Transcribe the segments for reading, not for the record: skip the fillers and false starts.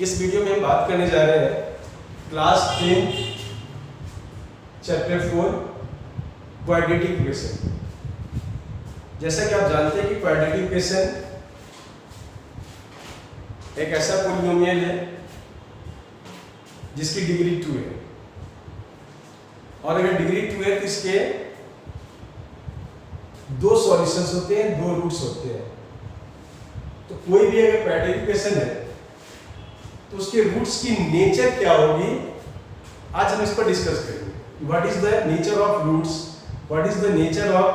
इस वीडियो में हम बात करने जा रहे हैं क्लास 10 चैप्टर 4 क्वाड्रेटिक इक्वेशन। जैसा कि आप जानते हैं कि क्वाड्रेटिक इक्वेशन एक ऐसा पॉलिनोमियल है जिसकी डिग्री 2 है, और अगर डिग्री 2 है तो इसके दो सॉल्यूशंस होते हैं, दो रूट्स होते हैं। तो कोई भी अगर क्वाड्रेटिक इक्वेशन है तो उसके रूट्स की नेचर क्या होगी, आज हम इस पर डिस्कस करेंगे। What is the nature of roots, what is the nature of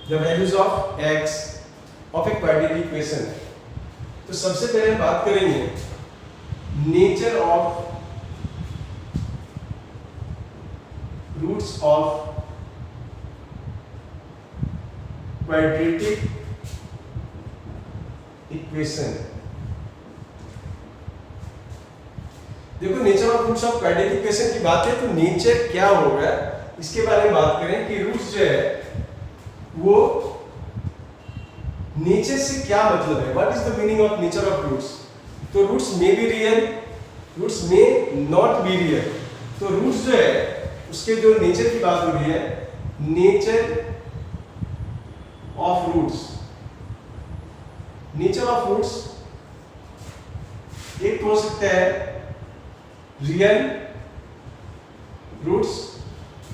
the values of x of a quadratic equation. तो सबसे पहले बात करेंगे nature of roots of quadratic equation. देखो, nature of roots of quadratic equation की बात है तो नेचर क्या होगा इसके बारे में बात करें कि रूट्स जो है वो नेचर से क्या मतलब है, what is the meaning of nature of roots. तो roots may be real, roots may not be real. तो रूट्स जो है उसके जो नेचर की बात हो रही है, nature of roots. Nature of roots एक हो सकता है रियल रूट्स,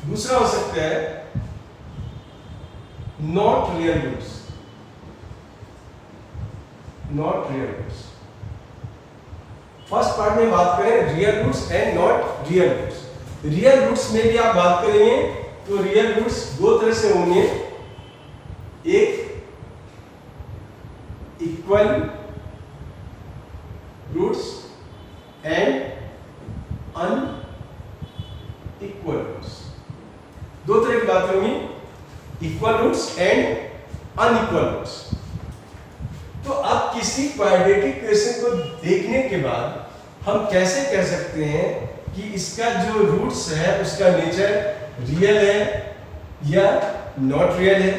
दूसरा हो सकता है not real roots, not real roots. First part में बात करें real roots and not real roots. Real roots में भी आप बात करेंगे तो रियल रूट्स दो तरह से होंगे, एक equal roots and unequal roots. दो तरह की बात होंगी, equal roots and unequal roots. तो अब किसी क्वाड्रेटिक इक्वेशन को देखने के बाद हम कैसे कह सकते हैं कि इसका जो रूट्स है उसका नेचर रियल है या नॉट रियल है,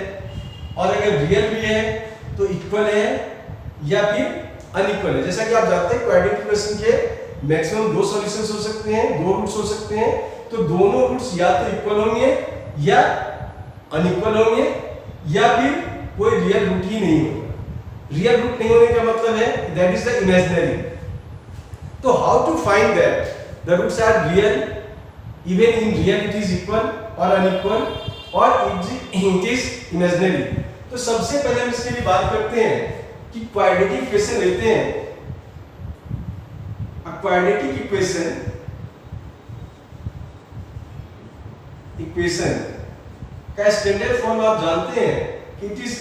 और अगर रियल भी है तो इक्वल है या फिर अनइक्वल है। जैसा कि आप जानते हैं क्वाड्रेटिक इक्वेशन के मैक्सिमम दो सॉल्यूशंस हो सकते हैं, दो रूट्स हो सकते हैं। तो दोनों रूट्स या तो इक्वल होंगे या अनइक्वल होंगे, या फिर कोई रियल रूट ही नहीं होगा। रियल रूट नहीं होने का मतलब है दैट इज द इमेजिनरी। तो how to find that the roots are real even in real it is equal और अनइक्वल और इट इज इमेजिनरी। तो सबसे पहले हम इसके लिए बात करते हैं कि क्वाड्रेटिक इक्वेशन लेते हैं। A quadratic इक्वेशन का स्टैंडर्ड फॉर्म आप जानते हैं कि it is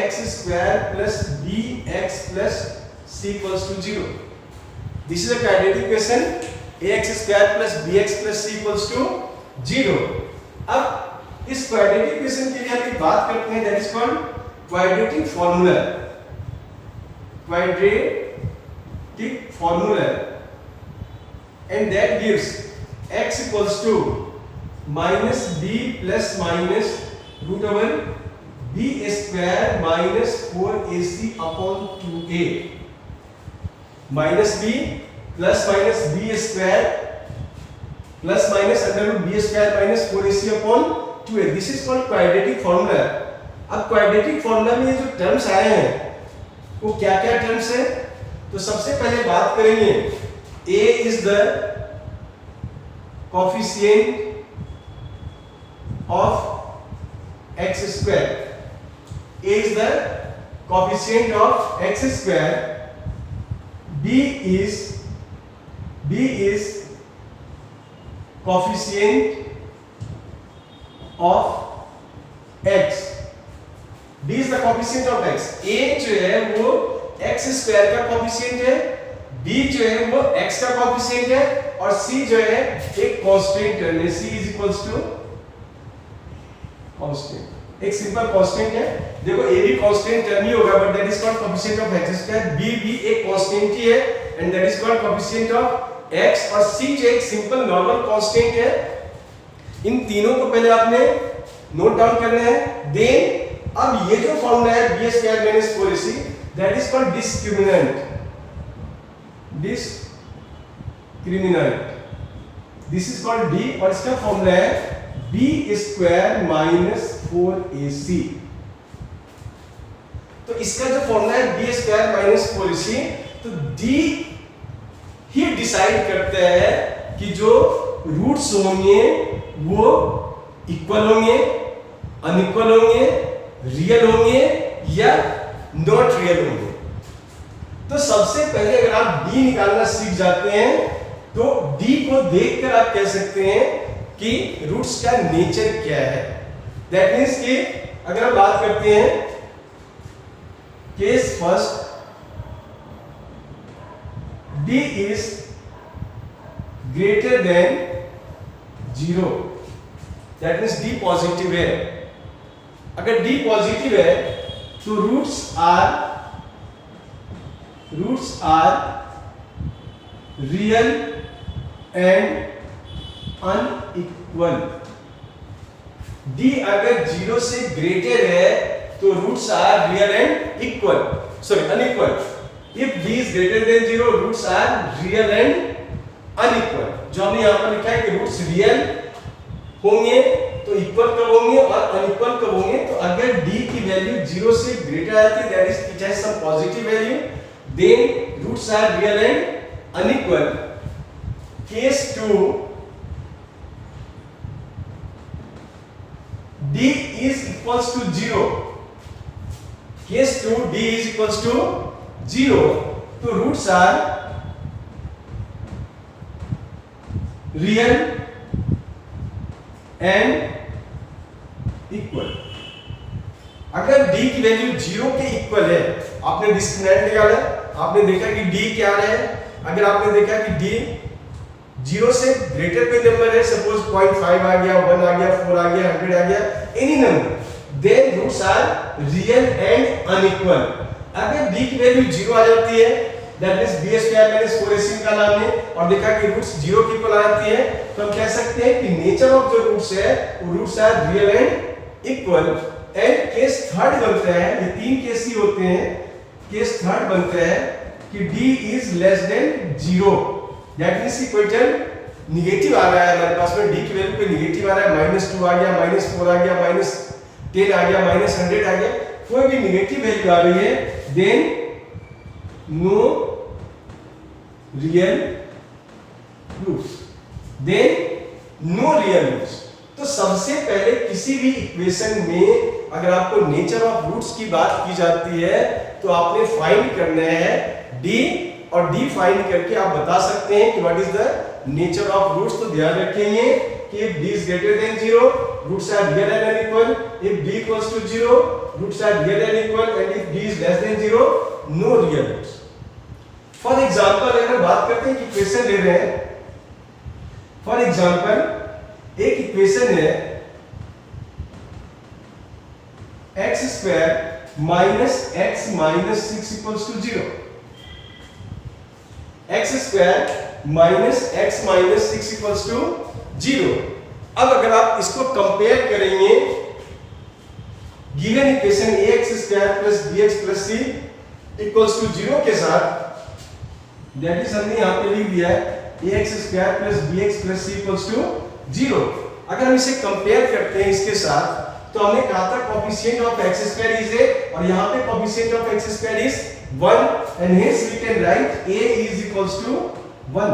ax square plus bx plus c equals to 0। This is a quadratic equation, ax square plus bx plus c equals to 0। अब इस क्वाड्रेटिक इक्वेशन के लिए हम एक बात करते हैं that is called quadratic formula. Quadratic formula and that gives x equals to minus b plus minus root over b square minus 4ac upon 2a minus b plus minus b square plus minus under root b square minus 4ac upon 2a। this is called quadratic formula। अब quadratic formula में ये जो terms आए हैं वो क्या क्या terms हैं, तो सबसे पहले बात करेंगे a is the coefficient of x square, a is the coefficient of x square, b is coefficient of x, b is the coefficient of x। a जो है वो x स्क्वायर का कोफिशिएंट है, b जो है वो x का coefficient है, और c जो है एक कांस्टेंट टर्म है। c is equals to constant, एक सिंपल कांस्टेंट है। देखो a भी कांस्टेंट टर्म ही होगा but that is called coefficient of x square, b भी एक कांस्टेंट ही है and that is called coefficient of x, और c जो एक सिंपल नॉर्मल कांस्टेंट है। इन तीनों को पहले आपने नोट डाउन करना है। देन अब ये जो फॉर्मूला है b² - 4ac that is called discriminant. Discriminant criminal. This is called D और इसका फॉर्मूला है बी स्क्वायर माइनस 4ac। तो इसका जो फॉर्मूला है बी स्क्वायर माइनस 4ac, तो डी ही डिसाइड करता है कि जो रूट्स होंगे वो इक्वल होंगे, अनइक्वल होंगे, रियल होंगे या नॉट रियल होंगे। तो सबसे पहले अगर आप डी निकालना सीख जाते हैं तो डी को देखकर आप कह सकते हैं कि रूट्स का नेचर क्या है। दैट मीन्स कि अगर हम बात करते हैं case first, D is greater than 0, that means D positive है। अगर डी पॉजिटिव है तो roots are real and unequal. D अगर 0 से ग्रेटर है तो roots are real and equal, sorry unequal. If D is greater than 0 roots are real and unequal. जो हमने यहां पर लिखा है कि रूट्स रियल होंगे तो इक्वल कब होंगे और अनइक्वल कब होंगे। तो अगर d की वैल्यू 0 से ग्रेटर आती है, that is it has some positive value, then roots are real and unequal. Case 2, d is equals to 0. Case 2, d is equals to 0. तो roots are real and equal. अगर d की value 0 के equal है, आपने discriminant निकाला, आपने देखा कि d क्या है। अगर आपने देखा कि d 0 से ग्रेटर कोई नंबर है, सपोज 0.5 आ गया, 1 आ गया, 4 आ गया, 100 आ गया, any number, then roots are real and unequal. अगर d की वैल्यू 0 आ जाती है, that means b square minus 4ac का नाम है, और देखा कि रूट्स 0 के इक्वल आ जाती है, तो हम कह सकते हैं कि नेचर ऑफ जो रूट्स है वो roots are real and equal. And case third बनता है, ये 3 केस ही होते हैं, केस थर्ड बनता है कि d is less than 0। That means कि कोई टर्म निगेटिव आ रहा है हमारे पास में, d की वैल्यू पे निगेटिव आ रहा है, -2 आ गया, -4 आ गया, -10 आ गया, -100 आ गया, कोई भी निगेटिव वैल्यू आ रही है, then no real roots, then no real roots. तो सबसे पहले किसी भी इक्वेशन में अगर आपको नेचर ऑफ रूट्स की बात की जाती है तो आपने फाइंड करना है d, और d फाइंड करके आप बता सकते हैं कि what is the nature of roots. तो ध्यान रखेंगे कि if d is greater than 0 roots are real and unequal, if d equals to 0 roots are real and equal, and if d is less than 0 no real roots। For example अगर बात करते हैं कि equation ले रहे हैं, for example एक equation है x square minus x minus 6 equals to 0। x square minus x minus 6 equals to 0। अब अगर आप इसको कंपेयर करेंगे given equation ax square plus bx plus c equals to 0 के साथ, दैट इज हमने यहां पे लिख दिया है ax square plus bx plus c equals to 0। अगर हम इसे कंपेयर करते हैं इसके साथ, तो हमने कहा था coefficient of x square is a, और यहां पे coefficient of x square is 1, and hence we can write a is equals to 1।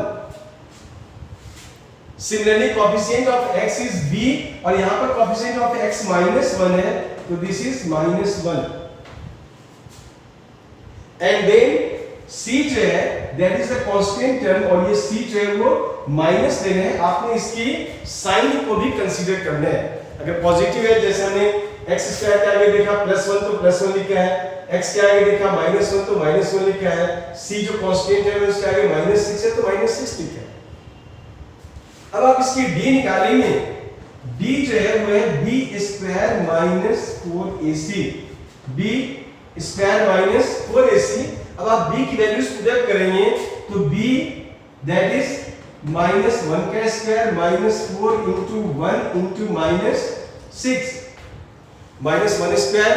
Similarly coefficient of x is b, और यहां पर कोएफिशिएंट ऑफ x -1 है, तो this is -1। And then c जो है that is the constant term, और ये c जो है वो माइनस लेना है, आपने इसकी साइन को भी कंसीडर करना है। अगर पॉजिटिव है, जैसे हमने x स्क्वायर के आगे देखा +1 तो +1 लिखा है, x के आगे देखा -1 तो -1 लिखा है, c जो कांस्टेंट है उसके आगे -6 है तो -6 लिखा है। अब आप इसकी d निकालेंगे, d जो है वो है b square minus 4ac, b square minus 4ac। अब आप b की वैल्यूज पुट अप करेंगे तो b दैट इज -1 का square -4 into 1 into -6, -1 square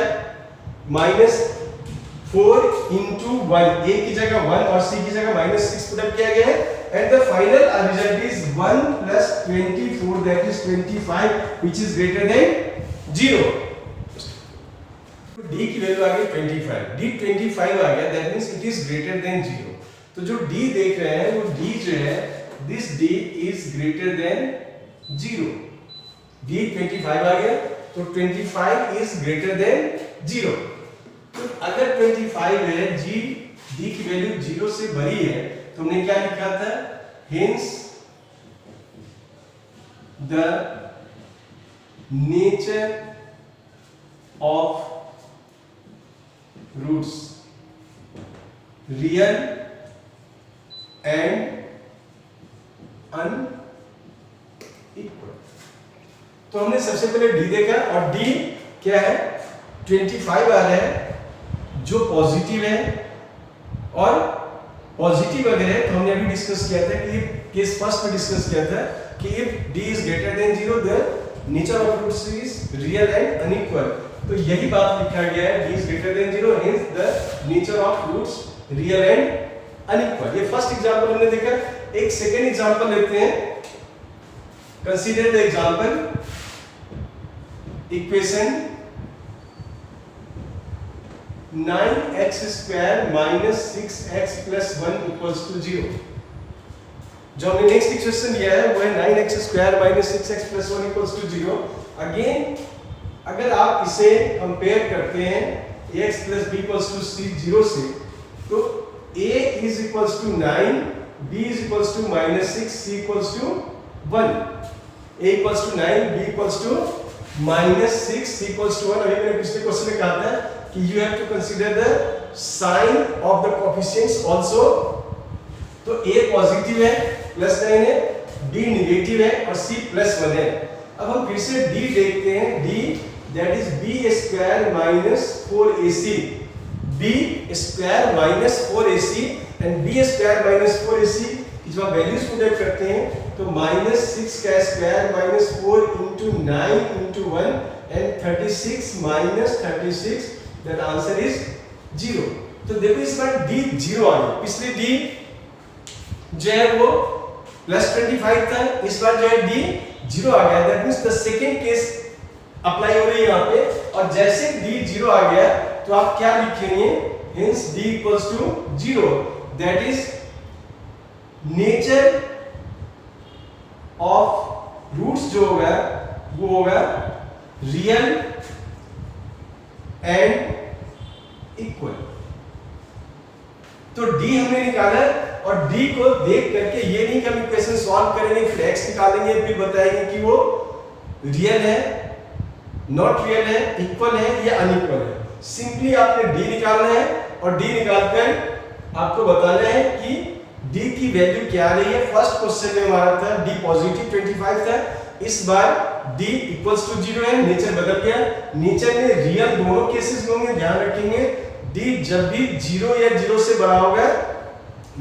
-4 into 1, a की जगह 1 और c की जगह -6 पुट अप किया गया है, and the final result is 1 plus 24, that is 25, which is greater than 0. तो d की वैल्यू आ गई 25, d 25 आ गया, that means it is greater than 0. तो जो d देख रहे हैं वो d जो है, this d is greater than 0. d 25 आ गया, तो 25 is greater than 0. तो अगर 25 है, d की वैल्यू 0 से बड़ी है, तो हमने क्या लिखा था? Hence the nature of roots real and unequal. तो हमने सबसे पहले d देखा, और d क्या है? 25 आ रहा है जो पॉजिटिव है, और पॉजिटिव अगर है तो हमने अभी डिस्कस किया था कि केस फर्स्ट में डिस्कस किया था कि if d is greater than 0 the nature of roots is real and unequal. तो यही बात लिखा गया है, d is greater than 0 hence the nature of roots real and unequal. ये फर्स्ट एग्जांपल हमने देखा. एक सेकंड एग्जांपल लेते हैं. Consider the example equation 9x square minus 6x plus 1 equals to 0. जो हमने नेक्स्ट इक्वेशन लिया है वो है 9x square minus 6x plus 1 equals to 0. Again अगर आप इसे कंपेयर करते हैं ax plus b equals to c 0 से, तो a is equals to 9, b is equals to minus 6, c equals to 1. a equals to 9, b equals to minus 6, c equals to 1. अभी मैंने पिछले क्वेश्चन में कहा था कि you have to consider the sign of the coefficients also. तो a positive है, plus 9 है, b नेगेटिव है और c प्लस 1 है. अब हम फिर से d देखते हैं. d that is b square minus 4ac, b square minus 4ac and b square minus 4ac की जब वैल्यूज पुट करते हैं तो minus 6 का square minus 4 into 9 into 1 and 36 minus 36, that answer is 0. तो देखो इस बार d 0 आ गया. पिछले d जो है वो प्लस 25 था, इस बार जो है d 0 आ गया. That means the second case apply हो रही है यहाँ पे. और जैसे d 0 आ गया तो आप क्या लिखेंगे? Hence d equals to 0. That is nature of roots जो होगा वो होगा रियल एंड इक्वल. तो d हमने निकाला, और d को देख करके ये नहीं कि हम इक्वेशन सॉल्व करेंगे फिर x निकालेंगे फिर बताएंगे कि वो रियल है, नॉट रियल है, इक्वल है या अनइक्वल है. सिंपली आपने d निकालना है और d निकालकर आपको बताना है कि d की वैल्यू क्या आ रही है. फर्स्ट क्वेश्चन में हमारा था d पॉजिटिव 25 था, इस बार d इक्वल्स टू 0 है. नेचर बदल गया. नेचर में रियल दोनों केसेस में होंगे, ध्यान रखेंगे. d जब भी 0 या 0 से बड़ा होगा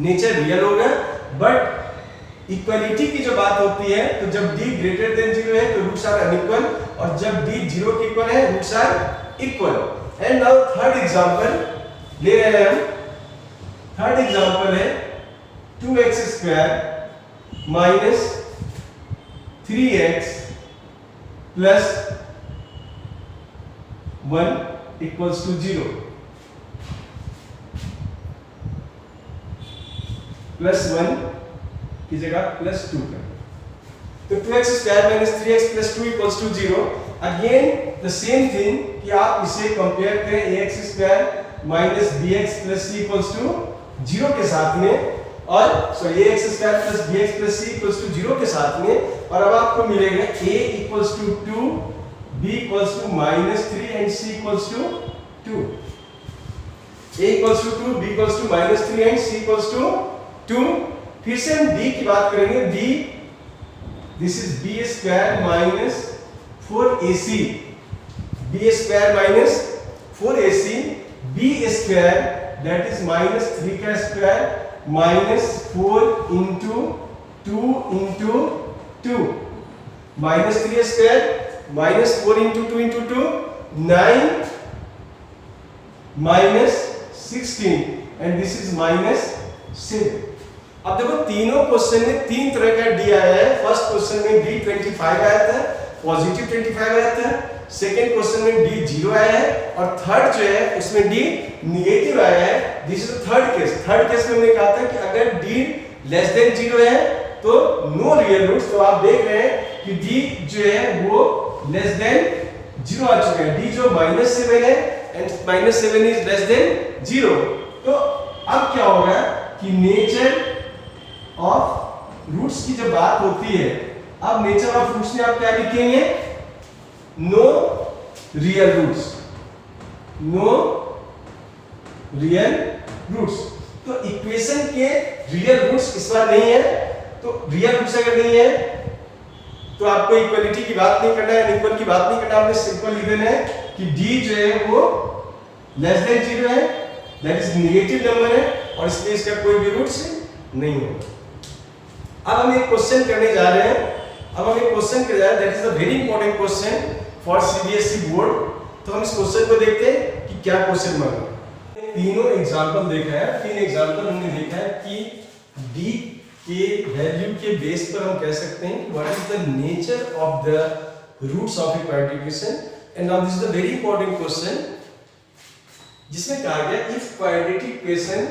नेचर रियल होगा. बट इक्वलिटी की जो बात होती है तो जब d ग्रेटर देन 0 है तो रूट्स आर अनइक्वल, और जब d 0 के इक्वल है roots are equal. And now third example ले रहे हैं हम. थर्ड एग्जांपल है 2x square minus 3x plus 1 equals to 0. Plus 1 की जगह प्लस 2 कर. तो 2x square minus 3x plus 2 equals to 0. Again the same thing कि आप इसे कंपेयर करें ax square minus bx plus c equals to 0 के साथ में, और sorry ax square plus bx plus c equals to 0 के साथ में. और अब आपको मिलेगा a equals two 2, b equals two minus 3 and c equals two 2. a equals two 2, b equals two minus 3 and c equals two 2. फिर से हम d की बात करेंगे. d this is b square minus 4ac, b square minus 4ac, b square that is minus 3 का square minus 4 into 2 into 2, minus 3 square minus 4 into 2 into 2 9 minus 16 and this is minus 7. अब देखो तीनों question में तीन तरह का D आया है। फर्स्ट क्वेश्चन में डी 25 आया था, पॉजिटिव 25 आया था। सेकंड क्वेश्चन में डी 0 आया है और थर्ड जो है उसमें डी नेगेटिव आया है। This is the third case. Third case में हमने कहा था कि अगर डी लेस देन 0 है तो नो रियल रूट्स। तो आप देख रहे हैं कि डी जो है वो लेस देन 0 आ चुका है। डी जो -7 है एंड -7 इज लेस देन 0। तो अब क्या होगा कि नेचर ऑफ रूट्स की जब बात होती है, अब नेचर ऑफ रूट्स में आप क्या लिखेंगे? No real roots, no real roots. तो इक्वेशन के रियल रूट्स इस बार नहीं है। तो रियल रूट्स अगर नहीं है तो आपको इक्वलिटी की बात नहीं करना है, अनइक्वल की बात नहीं करना। आपने सिंपल लिख देना है कि डी जो है वो लेस देन 0 है, दैट इज नेगेटिव नंबर है और इसलिए इसका कोई भी रूट्स नहीं होगा। अब हम एक क्वेश्चन करने जा रहे हैं। अब हम एक क्वेश्चन करने जा रहे हैं, that is a very important question for CBSE board. तो हम इस क्वेश्चन को देखते हैं कि क्या क्वेश्चन मांगा। तीनों एग्जांपल देखा है, तीन एग्जांपल हमने देखा है कि डी के वैल्यू के बेस पर हम कह सकते हैं कि what is the nature of the roots of a quadratic equation. And now this is the very important question जिसमें कहा गया if quadratic equation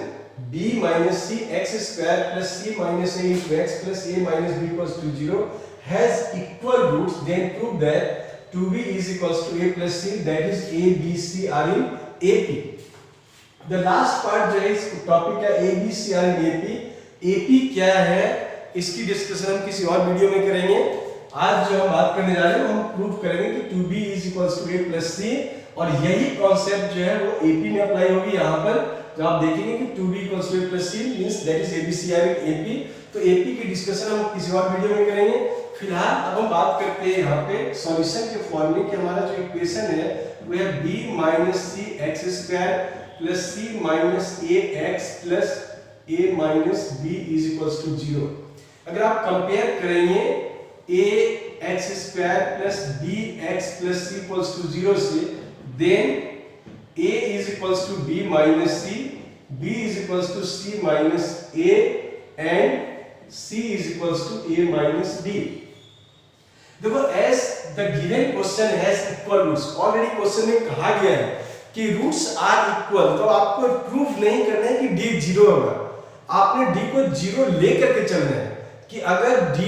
b minus c x square plus c minus a into x plus a minus b equals to 0 has equal roots, then prove that 2b is equals to a plus c, that is a b c are in AP. The last part जो है इस topic का a b c are in AP। AP क्या है इसकी discussion हम किसी और वीडियो में करेंगे। आज जो हम बात करने जा रहे हैं हम प्रूव करेंगे कि 2b is equals to a plus c और यही कॉन्सेप्ट जो है वो AP में अप्लाई होगी। यहाँ पर तो आप देखेंगे कि 2b equals to a plus c means that is ABC are in AP। तो AP की डिस्कशन हम किसी और वीडियो में करेंगे। फिलहाल अब हम बात करते हैं यहाँ पे सॉल्यूशन के फॉर्म में कि हमारा जो इक्वेशन है वो है b minus c x square plus c minus a x plus a minus b is equals to 0। अगर आप कंपेयर करेंगे a x square plus b x plus c equals to 0 से, then a is equals to b minus c, b is equals to c minus a and c is equals to a minus b। देखो as the given question has equal roots, already question में कहा गया है कि roots are equal. तो आपको proof नहीं करना है कि d 0 होगा, आपने d को 0 लेकर के चलना है कि अगर d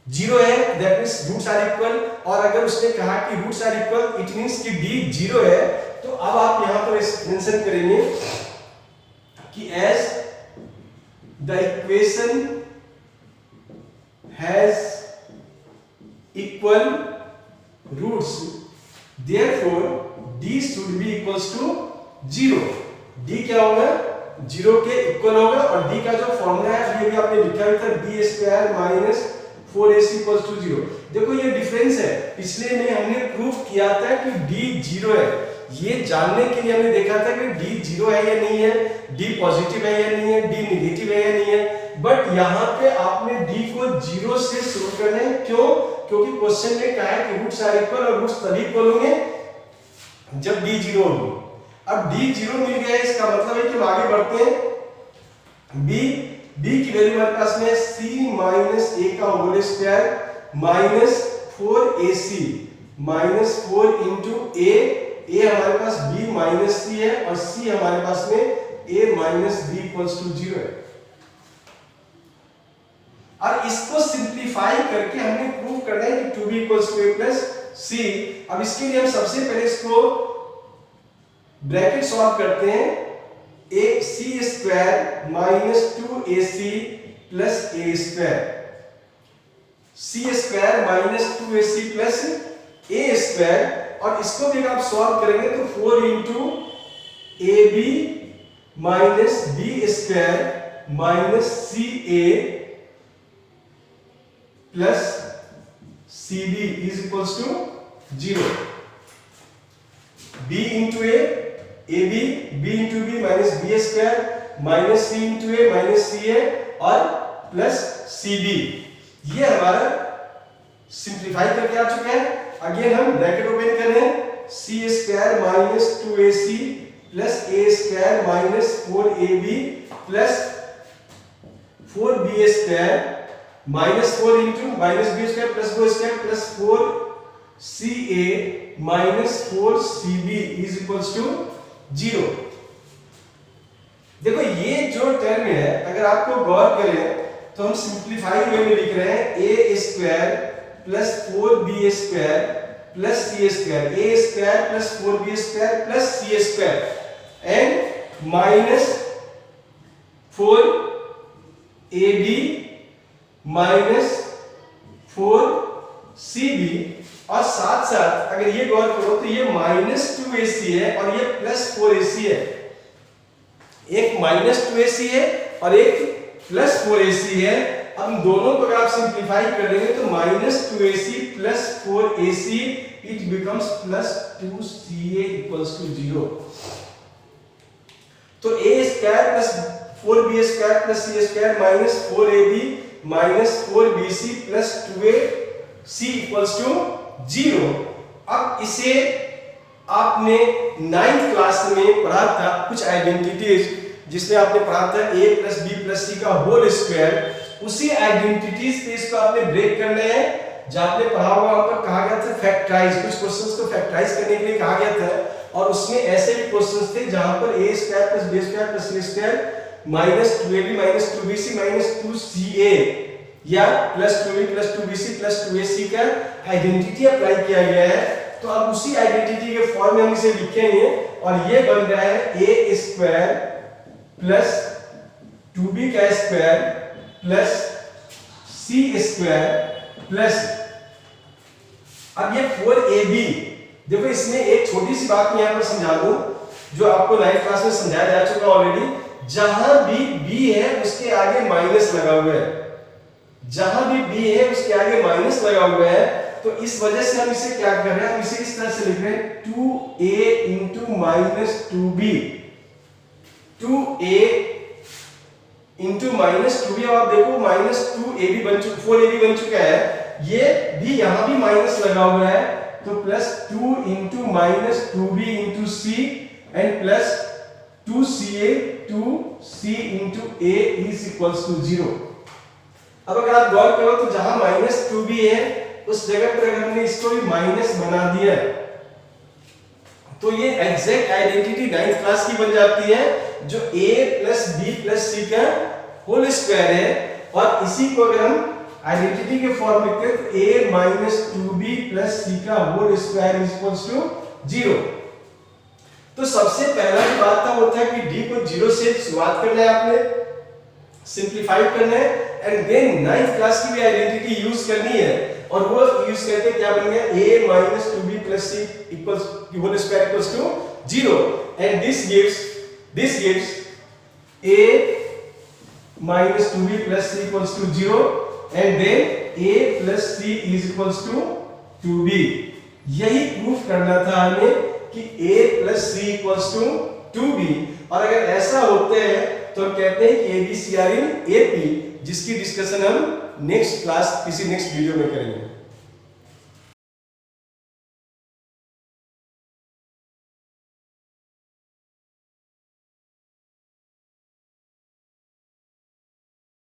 0 है that means roots are equal. और अगर उसने कहा कि roots are equal it means कि d 0 है। तो अब आप यहां पर मेंशन करेंगे कि as the equation has equal roots therefore d should be equals to 0। d क्या होगा? 0 के इक्वल होगा और d का जो फॉर्मूला है ये भी आपने लिखा हुआ था b square minus 4ac equals to 0। देखो ये डिफरेंस है, पिछले में हमने प्रूफ किया था कि d 0 है। ये जानने के लिए हमने देखा था कि d 0 है या नहीं है, d पॉजिटिव है या नहीं है, d नेगेटिव है या नहीं है। बट यहाँ पे आपने d को 0 से शुरू करना है। क्यों? क्योंकि क्वेश्चन में कहा है कि रूट्स आर इक्वल और रूट्स तभी इक्वल होंगे जब d 0 होगी। अब d 0 मिल गया है, इसका मतलब है कि हम आगे बढ़ते हैं। b की वैल्यू हमारे पास में c माइनस a का whole square minus 4ac minus 4 into a हमारे पास b माइनस c है और c हमारे पास में a minus b equals to 0 है। और इसको सिंप्लीफाई करके हमने प्रूव करना है कि 2b equals two a plus c। अब इसके लिए हम सबसे पहले इसको ब्रैकेट सॉल्व करते हैं। a c square minus 2ac plus a square, c square minus 2ac plus a square. और इसको भी आप सॉल्व करेंगे तो 4 into ab minus b square minus ca plus cb is equals to 0। b into a ab b into b minus b square minus c into a minus ca और plus cb। ये हमारा simplify करके आ चुका है। Again हम bracket open कर रहे हैं, c square minus 2ac plus a square minus 4ab plus 4b square minus 4 into minus b square plus b square plus 4ca minus 4cb is equals to 0। देखो ये जो टर्म है अगर आपको गौर करें तो हम सिंपलीफाई वे में लिख रहे हैं a square plus 4b square plus c square, a square plus 4b square plus c square and minus 4ab minus 4cb और साथ साथ अगर ये गौर करो तो ये माइनस 2ac है और ये प्लस 4ac है। एक माइनस 2ac है और एक प्लस 4ac है। अब इन दोनों को अगर आप सिंप्लीफाई कर देंगे तो minus 2ac plus 4ac it becomes plus 2ca equals to 0। तो a square plus 4b square plus c square minus 4ab minus 4bc plus 2ac equals to 0। अब इसे आपने 9th क्लास में पढ़ा था कुछ आइडेंटिटीज जिसमें आपने पढ़ा था a plus b plus c का होल स्क्वायर। उसी आइडेंटिटीज पे इसको आपने ब्रेक करना है। जब आपने पढ़ा होगा वहां पर कहा गया था फैक्टराइज, कुछ क्वेश्चंस को फैक्टराइज करने के लिए कहा गया था और उसमें ऐसे भी क्वेश्चंस थे जहां पर a square plus b square plus c square minus 2ab minus 2bc minus 2ca या plus 2ab plus 2bc plus 2ac का आइडेंटिटी अप्लाई किया गया है। तो अब उसी आइडेंटिटी के फॉर्म में हम इसे लिखेंगे और ये बन रहा है a स्क्वायर प्लस 2b का square plus c square plus अब ये 4ab। देखो इसमें एक छोटी सी बात मैं यहां पर समझा दूं जो आपको 9th क्लास में समझाया जा चुका ऑलरेडी। जहां भी b है उसके आगे माइनस लगा हुआ है, जहां भी b है उसके आगे माइनस लगा हुआ है। तो इस वजह से हम इसे क्या कर रहे हैं, हम इसे इस तरह से लिख रहे हैं 2a into minus 2b, 2a into minus 2b। अब आप देखो माइनस 2ab बन चुका, 4ab बन चुका है, ये भी यहां भी माइनस लगा हुआ है तो plus 2 into minus 2b into c and plus 2ca 2c into a is equals to 0। अब अगर आप गौर करो तो जहां माइनस 2b है उस जगह पर अगर हमने इसको भी माइनस बना दिया तो ये एग्जैक्ट आइडेंटिटी 9th क्लास की बन जाती है जो a plus b plus c का होल स्क्वायर है। और इसी को अगर हम आइडेंटिटी के फॉर्म में लिखते हैं तो a minus 2b plus c का whole square is equals to 0। तो सबसे पहला जो बात था वो था कि d को 0 से शुरुआत करना है, आपने सिंपलीफाई करना है एंड देन 9th क्लास की भी आइडेंटिटी यूज करनी है और वो यूज करके क्या बन गया a minus 2b plus c equals whole square equals to 0 and this gives a minus 2b plus c equals to 0 and then a plus c is equals to 2b। यही proof करना था हमें कि a plus c equals to 2b और अगर ऐसा होता है तो हम कहते हैं कि ABC are in AP, जिसकी डिस्कशन हम नेक्स्ट क्लास किसी नेक्स्ट वीडियो में करेंगे।